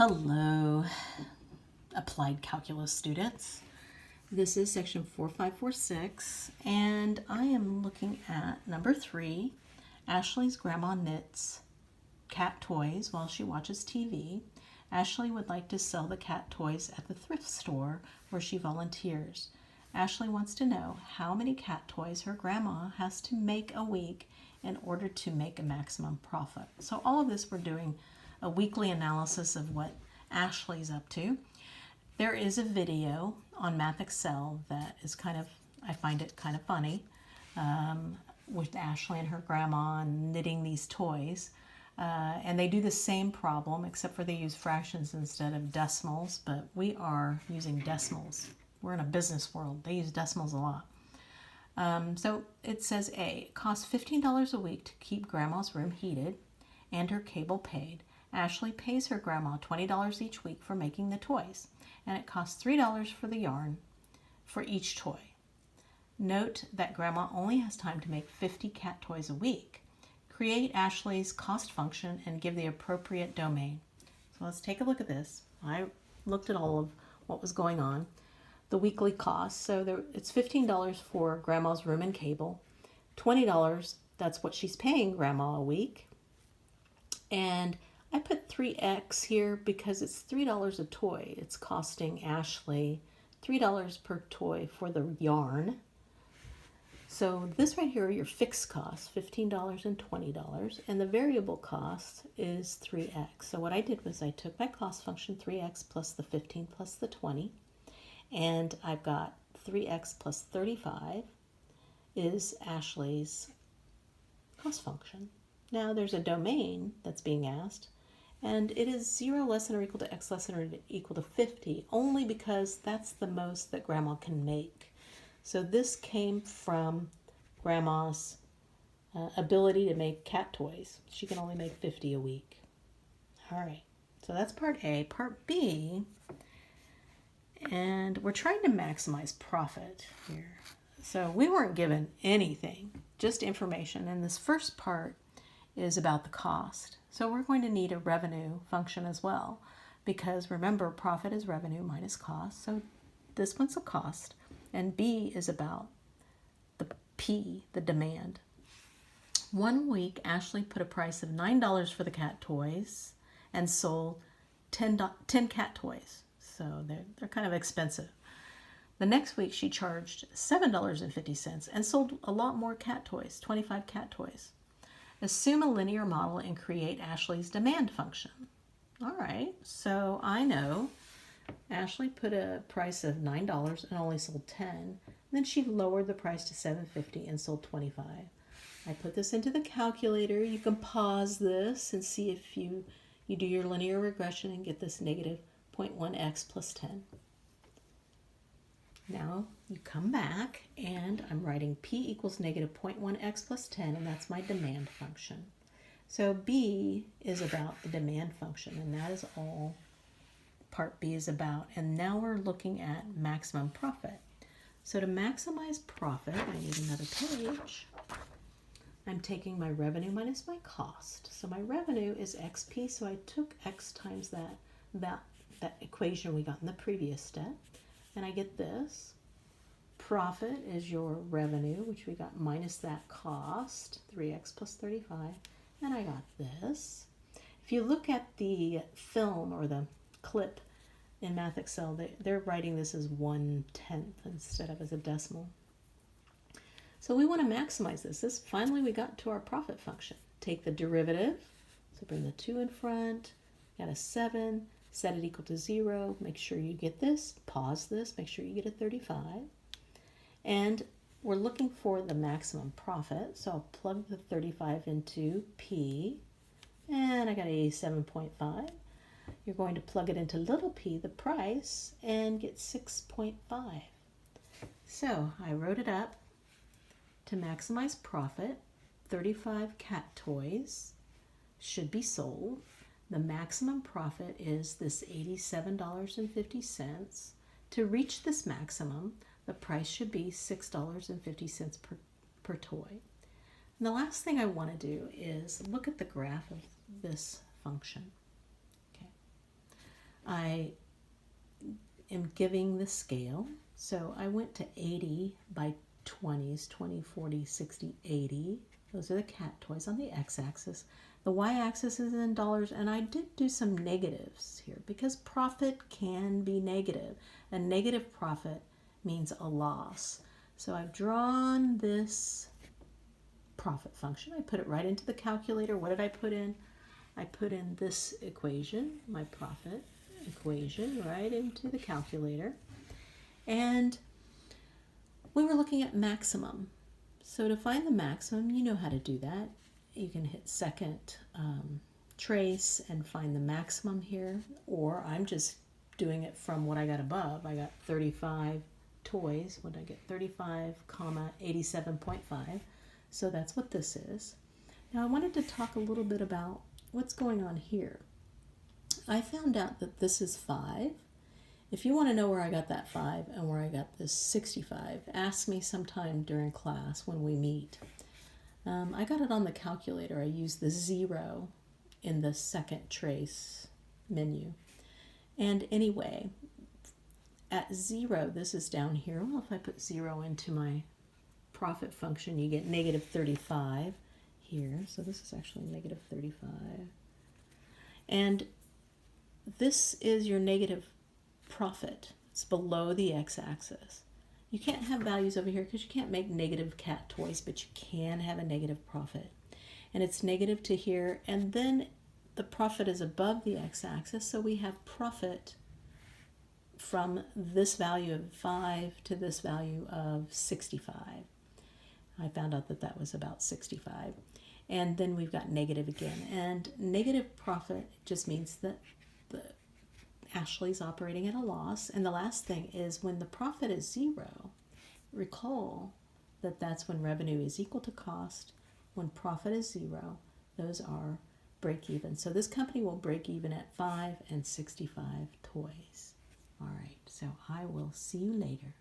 Hello, applied calculus students. This is section 4546, and I am looking at number 3. Ashley's grandma knits cat toys while she watches TV. Ashley would like to sell the cat toys at the thrift store where she volunteers. Ashley wants to know how many cat toys her grandma has to make a week in order to make a maximum profit. So all of this, we're doing a weekly analysis of what Ashley's up to. There is a video on Math Excel that is I find it kind of funny, with Ashley and her grandma knitting these toys. And they do the same problem, except for they use fractions instead of decimals, but we are using decimals. We're in a business world. They use decimals a lot. So it says A, it costs $15 a week to keep grandma's room heated and her cable paid. Ashley pays her grandma $20 each week for making the toys, and it costs $3 for the yarn for each toy. Note that grandma only has time to make 50 cat toys a week. Create Ashley's cost function and give the appropriate domain. So let's take a look at this. I looked at all of what was going on. The weekly cost, so it's $15 for grandma's room and cable. $20, that's what she's paying grandma a week. And I put 3x here because it's $3 a toy. It's costing Ashley $3 per toy for the yarn. So this right here are your fixed costs, $15 and $20, and the variable cost is 3x. So what I did was I took my cost function, 3x plus the 15 plus the 20, and I've got 3x plus 35 is Ashley's cost function. Now there's a domain that's being asked, and it is 0 less than or equal to x less than or equal to 50, only because that's the most that grandma can make. So this came from grandma's ability to make cat toys. She can only make 50 a week. All right, so that's part A. Part B, and we're trying to maximize profit here. So we weren't given anything, just information. And this first part is about the cost. So we're going to need a revenue function as well, because remember, profit is revenue minus cost. So this one's a cost, and B is about the P, the demand. One week, Ashley put a price of $9 for the cat toys and sold 10 cat toys. So they're kind of expensive. The next week, she charged $7.50 and sold a lot more cat toys, 25 cat toys. Assume a linear model and create Ashley's demand function. All right, so I know Ashley put a price of $9 and only sold 10. Then she lowered the price to $7.50 and sold 25. I put this into the calculator. You can pause this and see if you do your linear regression and get this negative 0.1x plus 10. Now you come back, and I'm writing P equals negative 0.1x plus 10, and that's my demand function. So B is about the demand function, and that is all part B is about. And now we're looking at maximum profit. So to maximize profit, I need another page. I'm taking my revenue minus my cost. So my revenue is XP, so I took X times that equation we got in the previous step. And I get this. Profit is your revenue, which we got minus that cost, 3x plus 35. And I got this. If you look at the film or the clip in Math Excel, they're writing this as 1/10 instead of as a decimal. So we want to maximize this. Finally, we got to our profit function. Take the derivative, so bring the 2 in front, got a 7, set it equal to 0, make sure you get this, pause this, make sure you get a 35. And we're looking for the maximum profit, so I'll plug the 35 into P, and I got 87.5. You're going to plug it into little p, the price, and get 6.5. So I wrote it up. To maximize profit, 35 cat toys should be sold. The maximum profit is this $87.50. To reach this maximum, the price should be $6.50 per toy. And the last thing I want to do is look at the graph of this function. Okay. I am giving the scale. So I went to 80 by 20s, 20, 40, 60, 80. Those are the cat toys on the x-axis. The y-axis is in dollars, and I did do some negatives here because profit can be negative. A negative profit means a loss. So I've drawn this profit function. I put it right into the calculator. What did I put in? I put in this equation, my profit equation, right into the calculator. And we were looking at maximum. So to find the maximum, you know how to do that. You can hit second trace and find the maximum here, or I'm just doing it from what I got above. I got 35 toys. What did I get? 35, 87.5. So that's what this is. Now I wanted to talk a little bit about what's going on here. I found out that this is 5. If you want to know where I got that 5 and where I got this 65, ask me sometime during class when we meet. I got it on the calculator. I used the 0 in the second trace menu. And anyway, at 0, this is down here. Well, if I put 0 into my profit function, you get negative 35 here. So this is actually negative 35. And this is your negative profit. It's below the x-axis. You can't have values over here because you can't make negative cat toys, but you can have a negative profit. And it's negative to here, and then the profit is above the x-axis, so we have profit from this value of 5 to this value of 65. I found out that that was about 65. And then we've got negative again. And negative profit just means that Ashley's operating at a loss. And the last thing is when the profit is 0, recall that that's when revenue is equal to cost. When profit is 0, those are break even. So this company will break even at 5 and 65 toys. All right, so I will see you later.